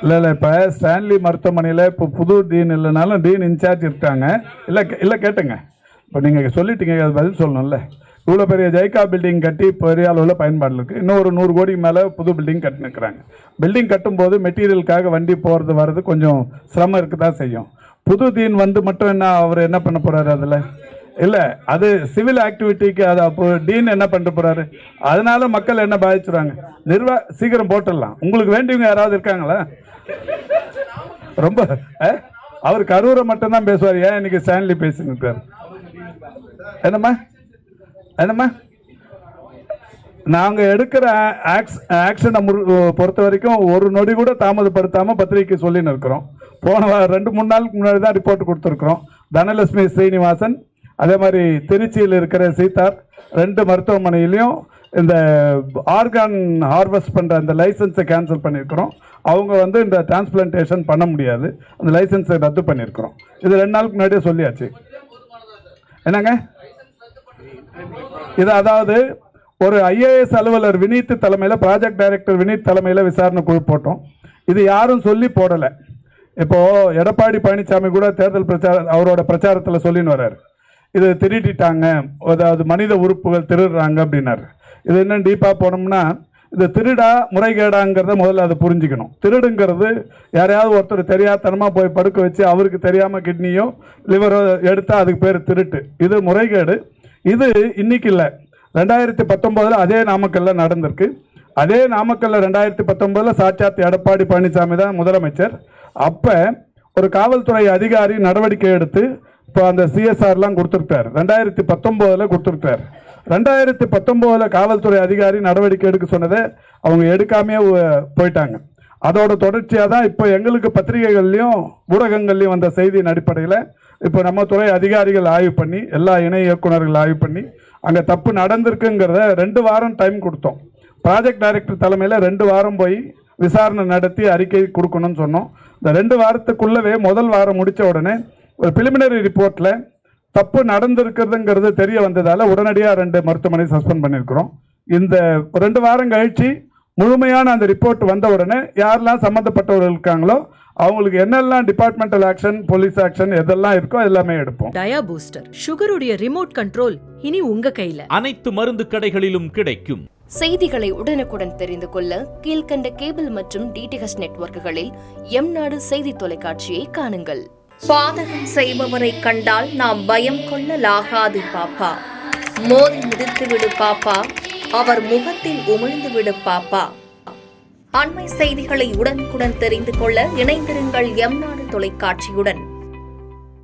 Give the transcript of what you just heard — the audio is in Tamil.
இல்லை இப்போ ஸ்டான்லி மருத்துவமனையில் இப்போ புது டீன் இல்லைனாலும் டீன் இன்சார்ஜ் இருக்காங்க. இல்லை கேட்டுங்க, இப்போ நீங்கள் சொல்லிட்டீங்க, அது பதில் சொல்லணும்ல. இவ்வளோ பெரிய ஜெய்கா பில்டிங் கட்டி பெரிய அளவில் பயன்பாடு இருக்குது. இன்னும் ஒரு 100 கோடி மேலே புது பில்டிங் கட்டினுக்கிறாங்க. பில்டிங் கட்டும்போது மெட்டீரியலுக்காக வண்டி போகிறது வர்றது கொஞ்சம் சிரமம் இருக்க தான் செய்யும். புது தீன் வந்து மட்டும் என்ன அவர் என்ன பண்ண போகிறாரு அதில்? இல்லை, அது சிவில் ஆக்டிவிட்டிக்கு. அது அப்போ டீன் என்ன பண்ணிட்டு போகிறாரு? அதனால மக்கள் என்ன பாதிச்சுறாங்க? சீக்கிரம் போட்டுடலாம். உங்களுக்கு வேண்டியவங்க யாராவது இருக்காங்களா? ரொம்ப அவர் கரூரை மட்டும்தான் பேசுவார். ஏன் இன்னைக்கு ஸ்டான்லி பேசினுக்கார்? என்னம்மா நாங்கள் எடுக்கிற ஆக்ஷனை பொறுத்த வரைக்கும் ஒரு நொடி கூட தாமதப்படுத்தாமல் பத்திரிகைக்கு சொல்லின்னு இருக்கிறோம். போன 2-3 நாளுக்கு முன்னாடி தான் ரிப்போர்ட் கொடுத்துருக்குறோம். தனலட்சுமி ஸ்ரீனிவாசன், அதே மாதிரி திருச்சியில் இருக்கிற சீதார் 2 மருத்துவமனையிலையும் இந்த ஆர்கான் ஹார்வெஸ்ட் பண்ணுற அந்த லைசன்ஸை கேன்சல் பண்ணியிருக்கிறோம். அவங்க வந்து இந்த டிரான்ஸ்பிளான்டேஷன் பண்ண முடியாது, அந்த லைசன்ஸை ரத்து பண்ணியிருக்கிறோம். இது 2 நாளுக்கு முன்னாடியே சொல்லியாச்சு. என்னங்க இது? அதாவது ஒரு ஐஏஎஸ் அலுவலர் வினீத் தலைமையில், ப்ராஜெக்ட் டைரக்டர் வினீத் தலைமையில் விசாரணை குழு போட்டோம். இது யாரும் சொல்லி போடலை. இப்போ எடப்பாடி பழனிசாமி கூட தேர்தல் அவரோட பிரச்சாரத்தில் சொல்லின்னு வர்றாரு, இது திருடிட்டாங்க, அதாவது மனித உறுப்புகள் திருடுறாங்க அப்படின்னாரு. இது இன்னும் டீப்பாக போனோம்னா, இது திருடா முறைகேடாங்கிறத முதல்ல அதை புரிஞ்சுக்கணும். திருடுங்கிறது யாரையாவது ஒருத்தர் தெரியாதனமாக போய் படுக்க வச்சு அவருக்கு தெரியாமல் கிட்னியோ லிவரோ எடுத்தால் அதுக்கு பேர் திருட்டு. இது முறைகேடு. இது இன்னைக்கு இல்லை, 2019 அதே நாமக்கல்ல நடந்திருக்கு. அதே நாமக்கல்ல 2019 சாட்சாத் எடப்பாடி பழனிசாமி தான் முதலமைச்சர். அப்போ ஒரு காவல்துறை அதிகாரி நடவடிக்கை எடுத்து இப்போ அந்த சிஎஸ்ஆர்லாம் கொடுத்துருக்காரு. 2019 கொடுத்துருக்காரு. 2019 காவல்துறை அதிகாரி நடவடிக்கை எடுக்க சொன்னதை அவங்க எடுக்காமே போயிட்டாங்க. அதோட தொடர்ச்சியாக தான் இப்போ எங்களுக்கு பத்திரிகைகள்லையும் ஊடகங்கள்லையும் வந்த செய்தியின் அடிப்படையில் இப்போ நம்ம துறை அதிகாரிகள் ஆய்வு பண்ணி, எல்லா இணை இயக்குநர்கள் ஆய்வு பண்ணி, அங்கே தப்பு நடந்திருக்குங்கிறத 2 வாரம் டைம் கொடுத்தோம். ப்ராஜெக்ட் டைரக்டர் தலைமையில் 2 வாரம் போய் விசாரணை நடத்தி அறிக்கை கொடுக்கணும்னு சொன்னோம். இந்த 2 வாரத்துக்குள்ளவே முதல் வாரம் முடித்த உடனே ஒரு பிலிமினரி ரிப்போர்ட்டில் தப்பு நடந்திருக்கிறதுங்கிறது தெரிய வந்ததால் உடனடியாக 2 மருத்துவமனை சஸ்பெண்ட் பண்ணியிருக்கிறோம். இந்த 2 வாரம் கழிச்சு முழுமையான அந்த ரிப்போர்ட் வந்த உடனே யாரெல்லாம் சம்மந்தப்பட்டவர்கள் இருக்காங்களோ அவங்களுக்கு என்னெல்லாம் டிபார்ட்மெண்டல் ஆக்ஷன், போலீஸ் ஆக்ஷன் எதெல்லாம் இருக்கோ எல்லாமே எடுப்போம். டயா பூஸ்டர் சுகருடைய ரிமோட் கண்ட்ரோல் இனி உங்க கையில. அனைத்து மருந்து கடைகளிலும் கிடைக்கும். செய்திகளை உடனுக்குடன் தெரிந்து கொள்ள கீழ்கண்ட கேபிள் மற்றும் டிடிஎச் நெட்வொர்க்குகளில் எம்நாடு செய்தி தொலைக்காட்சியை காணுங்கள். பாதகம் செய்பவரை கண்டால் நாம் பயம் கொள்ளலாகாது பாப்பா. மோதி மிதித்து விடு பாப்பா, அவர் முகத்தில் உமிழ்ந்து விடு பாப்பா. அண்மை செய்திகளை உடனுக்குடன் தெரிந்து கொள்ள இணைந்திருங்கள் எம்நாடு தொலைக்காட்சியுடன்.